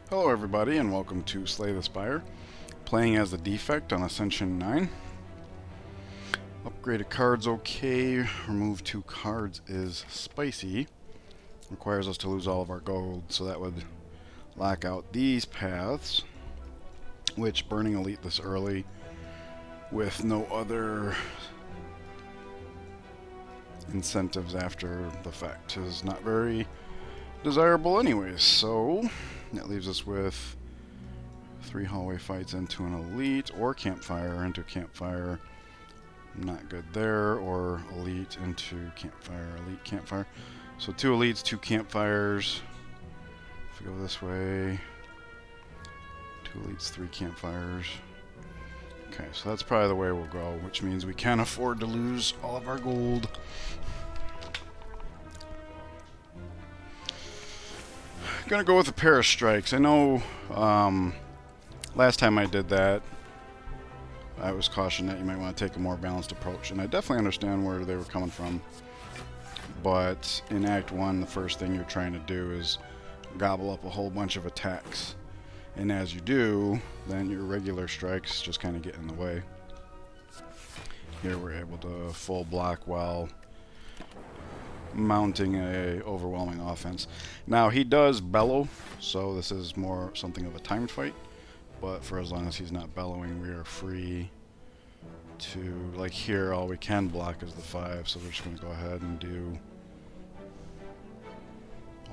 Hello everybody and welcome to Slay the Spire, playing as the Defect on Ascension 9. Upgraded cards okay, remove 2 cards is spicy. Requires us to lose all of our gold, so that would lock out these paths, which burning Elite this early with no other incentives after the fact is not very desirable anyways, so that leaves us with 3 hallway fights into an elite, or campfire into campfire. Not good there, or elite into campfire, elite campfire. So 2 elites, 2 campfires. If we go this way, 2 elites, 3 campfires. Okay, so that's probably the way we'll go, which means we can afford to lose all of our gold. Gonna go with a pair of strikes. I know last time I did that, I was cautioned that you might want to take a more balanced approach, and I definitely understand where they were coming from. But in Act 1, the first thing you're trying to do is gobble up a whole bunch of attacks. And as you do, then your regular strikes just kind of get in the way. Here we're able to full block while mounting a overwhelming offense. Now he does bellow, so this is more something of a timed fight, but for as long as he's not bellowing, we are free to, like here, all we can block is the 5, so we're just going to go ahead and do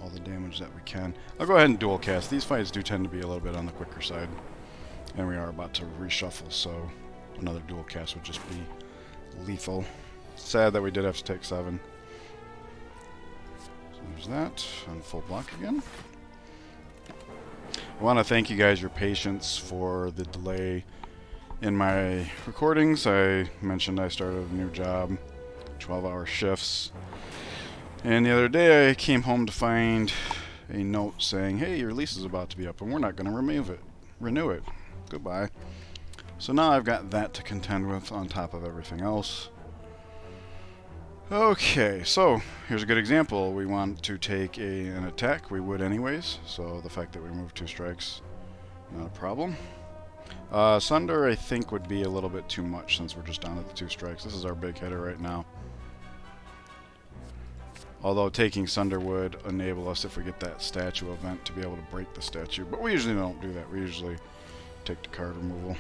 all the damage that we can. I'll go ahead and dual cast. These fights do tend to be a little bit on the quicker side, and we are about to reshuffle, so another dual cast would just be lethal. Sad that we did have to take 7. There's that, and full block again. I want to thank you guys your patience for the delay in my recordings. I mentioned I started a new job, 12-hour shifts, and the other day I came home to find a note saying, hey, your lease is about to be up and we're not going to renew it. Goodbye. So now I've got that to contend with on top of everything else. Okay, so here's a good example. We want to take an attack. We would anyways, so the fact that we move 2 strikes, not a problem. Sunder, I think, would be a little bit too much since we're just down to the 2 strikes. This is our big hitter right now. Although taking Sunder would enable us, if we get that statue event, to be able to break the statue. But we usually don't do that. We usually take the card removal.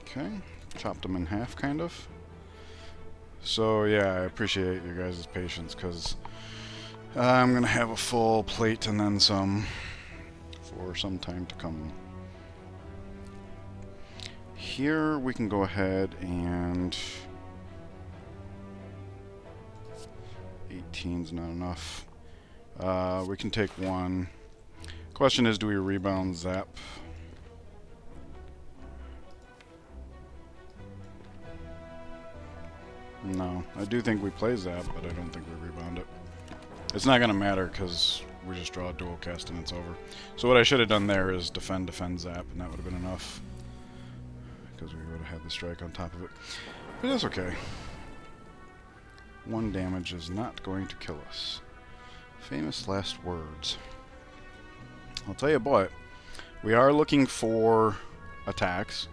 Okay. Chopped them in half, kind of. So yeah, I appreciate your guys' patience, because I'm gonna have a full plate and then some for some time to come. Here we can go ahead and 18's not enough. We can take 1. Question is, do we rebound zap? No, I do think we play Zap, but I don't think we rebound it. It's not going to matter because we just draw a dual cast and it's over. So what I should have done there is defend, Zap, and that would have been enough. Because we would have had the strike on top of it. But that's okay. 1 damage is not going to kill us. Famous last words. I'll tell you what, we are looking for attacks.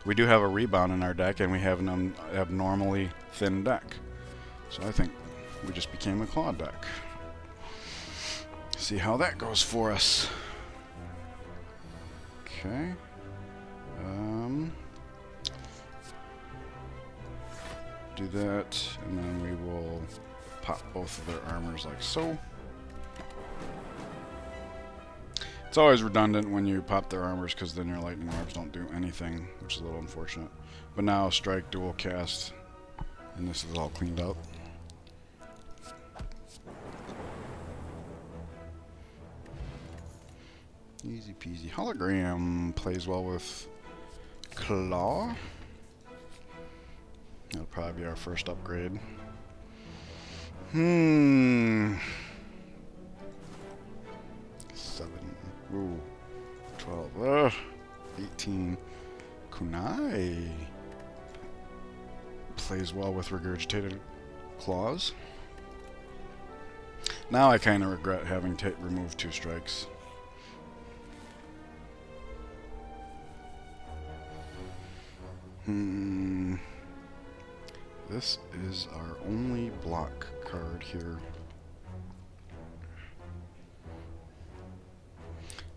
We do have a rebound in our deck, and we have an abnormally thin deck. So I think we just became a claw deck. See how that goes for us. Okay. Do that, and then we will pop both of their armors like so. It's always redundant when you pop their armors, because then your lightning orbs don't do anything, which is a little unfortunate. But now strike, dual cast, and this is all cleaned up. Easy peasy. Hologram plays well with Claw. That'll probably be our first upgrade. 7. Ooh. 12. 18. Kunai plays well with regurgitated claws. Now I kind of regret having removed 2 strikes. This is our only block card here.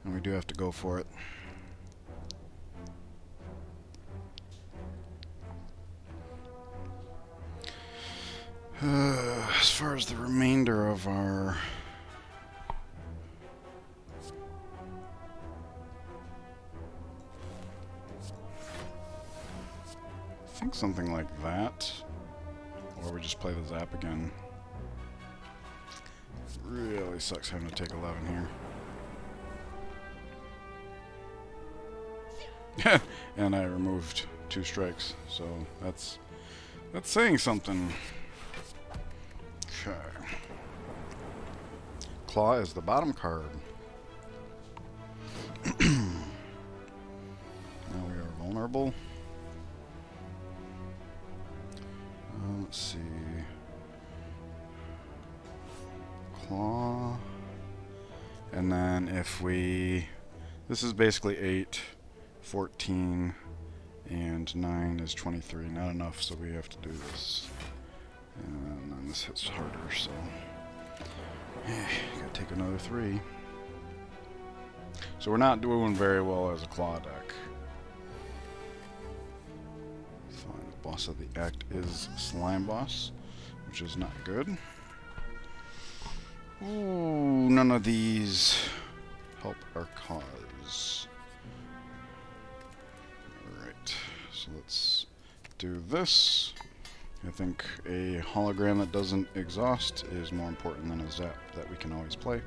And we do have to go for it. As far as the remainder of our... I think something like that. Or we just play the zap again. Really sucks having to take 11 here. And I removed 2 strikes, so that's saying something. Okay. Claw is the bottom card. Now we are vulnerable. Let's see. Claw. And then if we... This is basically 8, 14, and 9 is 23. Not enough, so we have to do this. And then this hits harder, so... gotta take another 3. So we're not doing very well as a claw deck. Fine, the boss of the act is Slime Boss, which is not good. Ooh, none of these help our cause. Alright, so let's do this. I think a hologram that doesn't exhaust is more important than a zap that we can always play.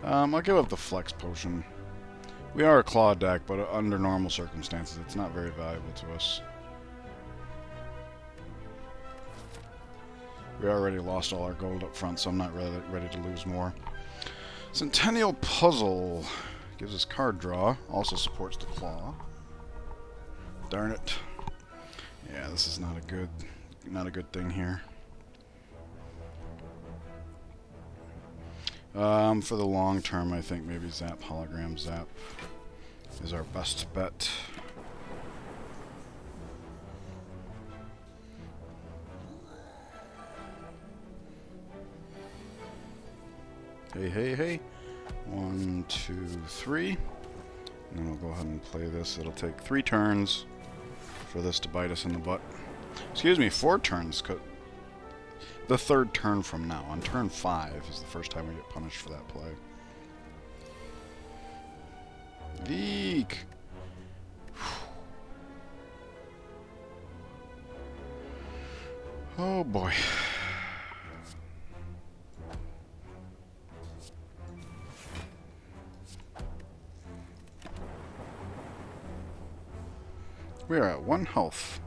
I'll give up the flex potion. We are a claw deck, but under normal circumstances it's not very valuable to us. We already lost all our gold up front, so I'm not really ready to lose more. Centennial Puzzle. Gives us card draw. Also supports the claw. Darn it. Yeah, this is not a good thing here. For the long term, I think maybe Zap Hologram Zap is our best bet. Hey, hey, hey. 1, 2, 3. And then we'll go ahead and play this. It'll take 3 turns for this to bite us in the butt. Excuse me, 4 turns. The 3rd turn from now. On turn 5 is the first time we get punished for that play. Eek! Oh boy. We are at 1 health.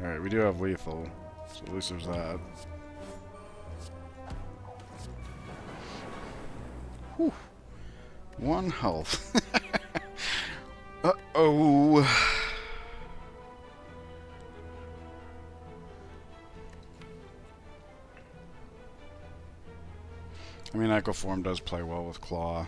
Alright, we do have lethal, so at least there's that. Whew. 1 health. Uh-oh. I mean, Echo Form does play well with Claw.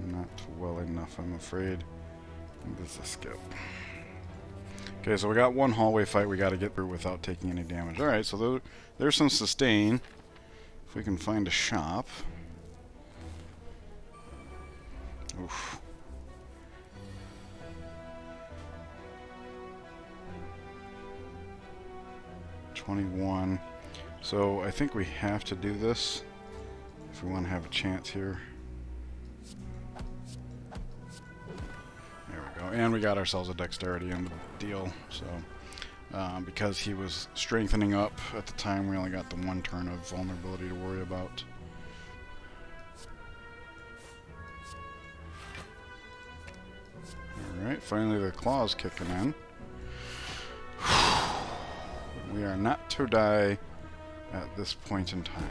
Not well enough, I'm afraid. This is a skip. Okay, so we got 1 hallway fight we got to get through without taking any damage. Alright, so there's some sustain. If we can find a shop. Oof. $21. So I think we have to do this if we want to have a chance here. There we go. And we got ourselves a dexterity in the deal. So because he was strengthening up at the time, we only got the 1 turn of vulnerability to worry about. Alright, finally the claw's kicking in. We are not to die at this point in time.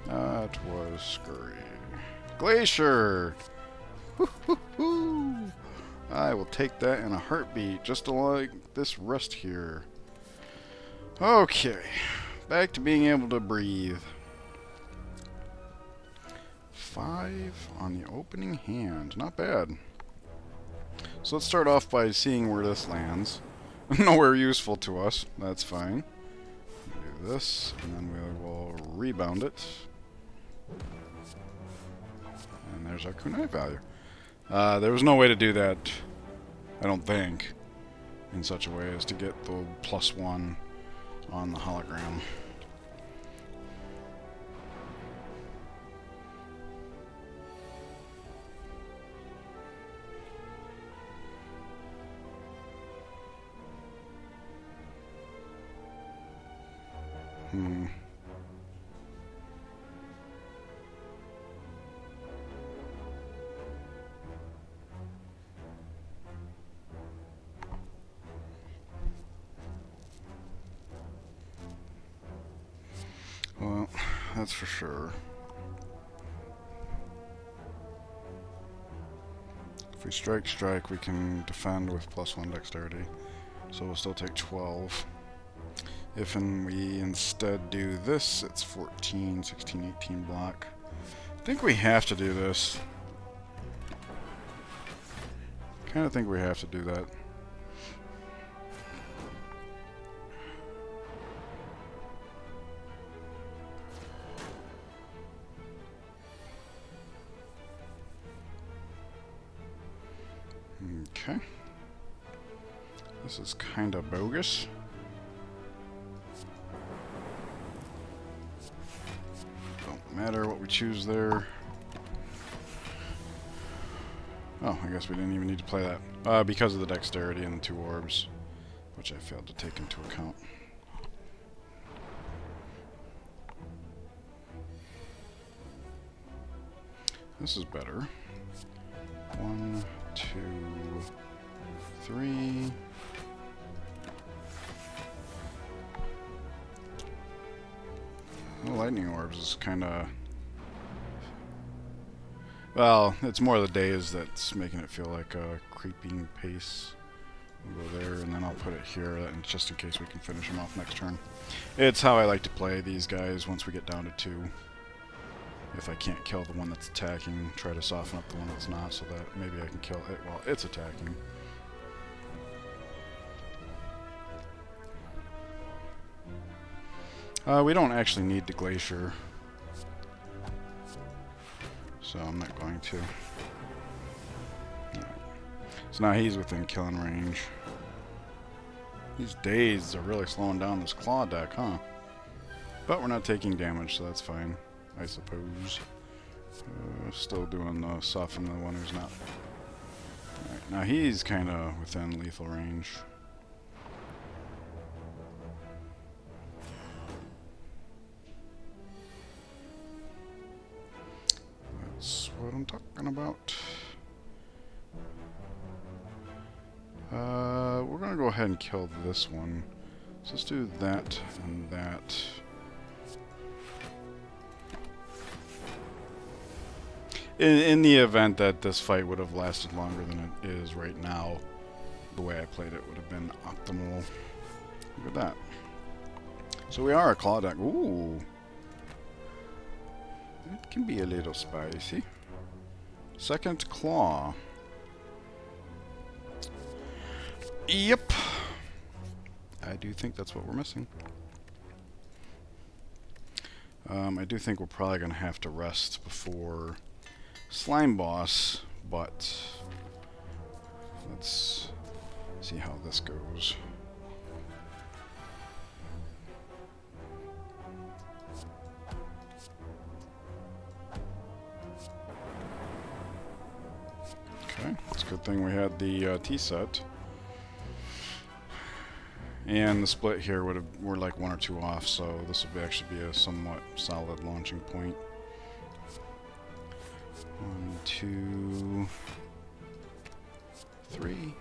That was scurry. Glacier! Woo-hoo-hoo! I will take that in a heartbeat, just like this rest here. Okay, back to being able to breathe. 5 on the opening hand, not bad. So let's start off by seeing where this lands. Nowhere useful to us, that's fine. Do this, and then we will rebound it. And there's our kunai value. There was no way to do that, I don't think, in such a way as to get the +1 on the hologram. Well, that's for sure. If we strike, we can defend with +1 dexterity. So we'll still take 12. If we instead do this, it's 14, 16, 18 block. I think we have to do this. Kind of think we have to do that. Okay. This is kind of bogus. Don't matter what we choose there. Oh, I guess we didn't even need to play that. Because of the dexterity and the 2 orbs, which I failed to take into account. This is better. 1, 2, 3. The lightning orbs is kind of... Well, it's more the days that's making it feel like a creeping pace. We'll go there, and then I'll put it here, just in case we can finish them off next turn. It's how I like to play these guys once we get down to 2. If I can't kill the one that's attacking, try to soften up the one that's not, so that maybe I can kill it while it's attacking. We don't actually need the glacier, so I'm not going to. Right. So now he's within killing range. These days are really slowing down this claw deck, huh? But we're not taking damage, so that's fine, I suppose. Still doing the soften the one who's not. Alright, now he's kind of within lethal range. That's what I'm talking about. We're gonna go ahead and kill this one. So let's do that and that. In the event that this fight would have lasted longer than it is right now, the way I played it would have been optimal. Look at that. So we are a claw deck. Ooh. It can be a little spicy. Second claw. Yep. I do think that's what we're missing. I do think we're probably going to have to rest before Slime Boss, but let's see how this goes. Okay, it's a good thing we had the T set. And the split here we're like 1 or 2 off, so this would actually be a somewhat solid launching point. 1, 2, 3.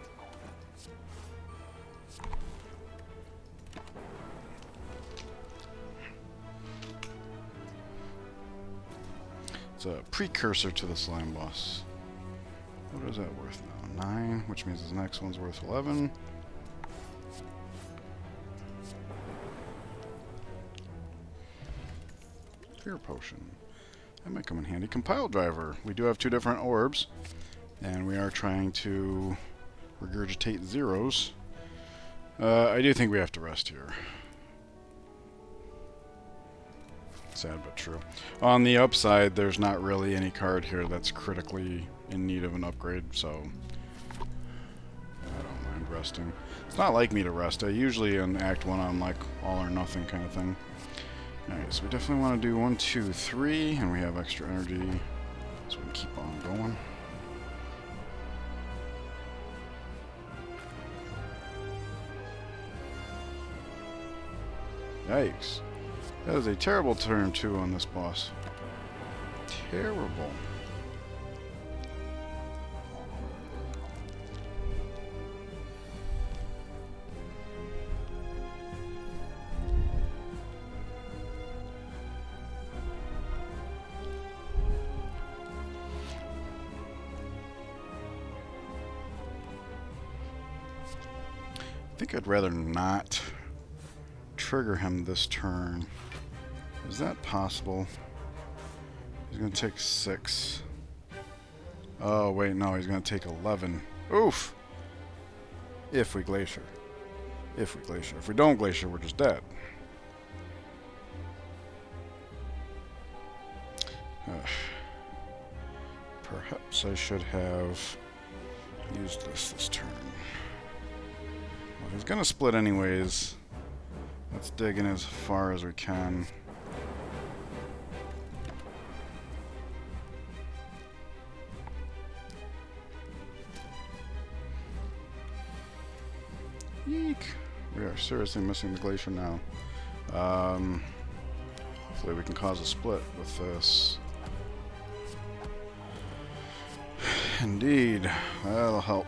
It's a precursor to the slime boss. What is that worth now? 9, which means the next one's worth 11. Fear potion. That might come in handy. Compile driver. We do have 2 different orbs, and we are trying to regurgitate zeros. I do think we have to rest here. Sad but true. On the upside, there's not really any card here that's critically in need of an upgrade, so I don't mind resting. It's not like me to rest. I usually in Act 1 I'm like all or nothing kind of thing. Alright, so we definitely want to do 1, 2, 3, and we have extra energy, so we can keep on going. Yikes. That is a terrible turn 2 on this boss. Terrible. I think I'd rather not trigger him this turn. Is that possible? He's going to take 6. Oh, wait, no, he's going to take 11. Oof! If we glacier. If we glacier. If we don't glacier, we're just dead. Perhaps I should have used this turn. Well, he's going to split anyways. Let's dig in as far as we can. Eek! We are seriously missing the glacier now. Hopefully we can cause a split with this. Indeed, that'll help.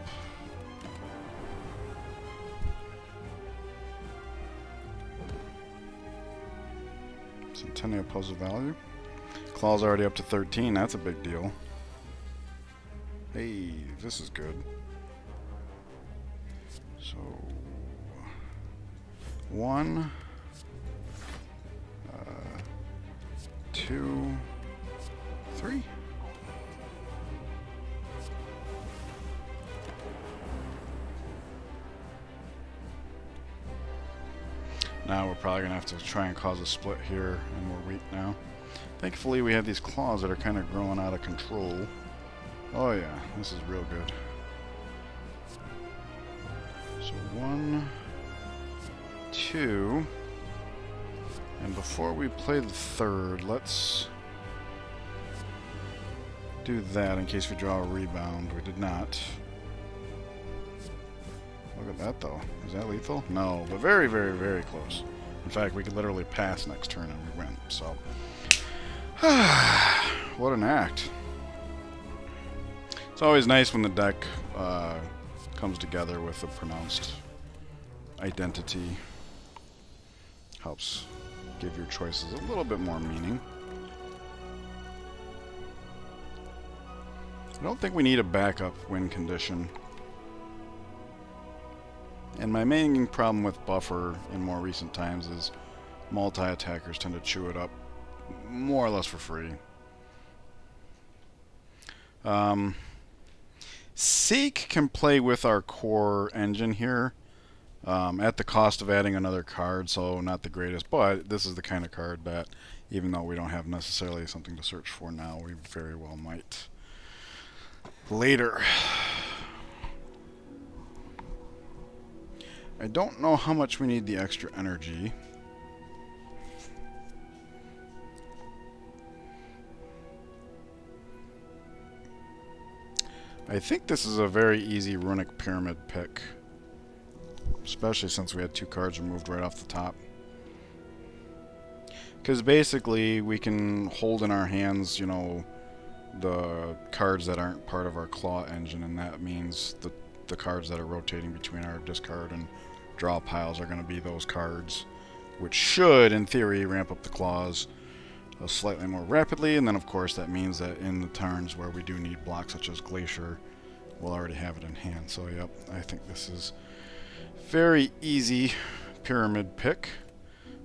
Centennial puzzle value. Claw's already up to 13, that's a big deal. Hey, this is good. So 1, 2, 3. Now we're probably going to have to try and cause a split here, and we're weak now. Thankfully we have these claws that are kind of growing out of control. Oh yeah, this is real good. So 1, 2, and before we play the 3rd, let's do that in case we draw a rebound. We did not. Look at that though. Is that lethal? No, but very, very, very close. In fact, we could literally pass next turn and we win. So, what an act. It's always nice when the deck comes together with a pronounced identity. Helps give your choices a little bit more meaning. I don't think we need a backup win condition. And my main problem with buffer in more recent times is multi-attackers tend to chew it up more or less for free. Seek can play with our core engine here at the cost of adding another card, so not the greatest, but this is the kind of card that even though we don't have necessarily something to search for now, we very well might later. I don't know how much we need the extra energy. I think this is a very easy runic pyramid pick. especially since we had 2 cards removed right off the top. Because basically we can hold in our hands, you know, the cards that aren't part of our claw engine, and that means the cards that are rotating between our discard and draw piles are going to be those cards, which should, in theory, ramp up the claws slightly more rapidly. And then, of course, that means that in the turns where we do need blocks, such as Glacier, we'll already have it in hand. So, yep, I think this is very easy pyramid pick.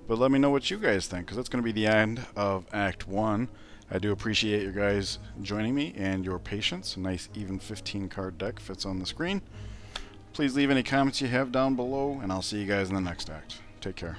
But let me know what you guys think, because that's going to be the end of Act 1. I do appreciate you guys joining me and your patience. A nice even 15 card deck fits on the screen. Please leave any comments you have down below, and I'll see you guys in the next act. Take care.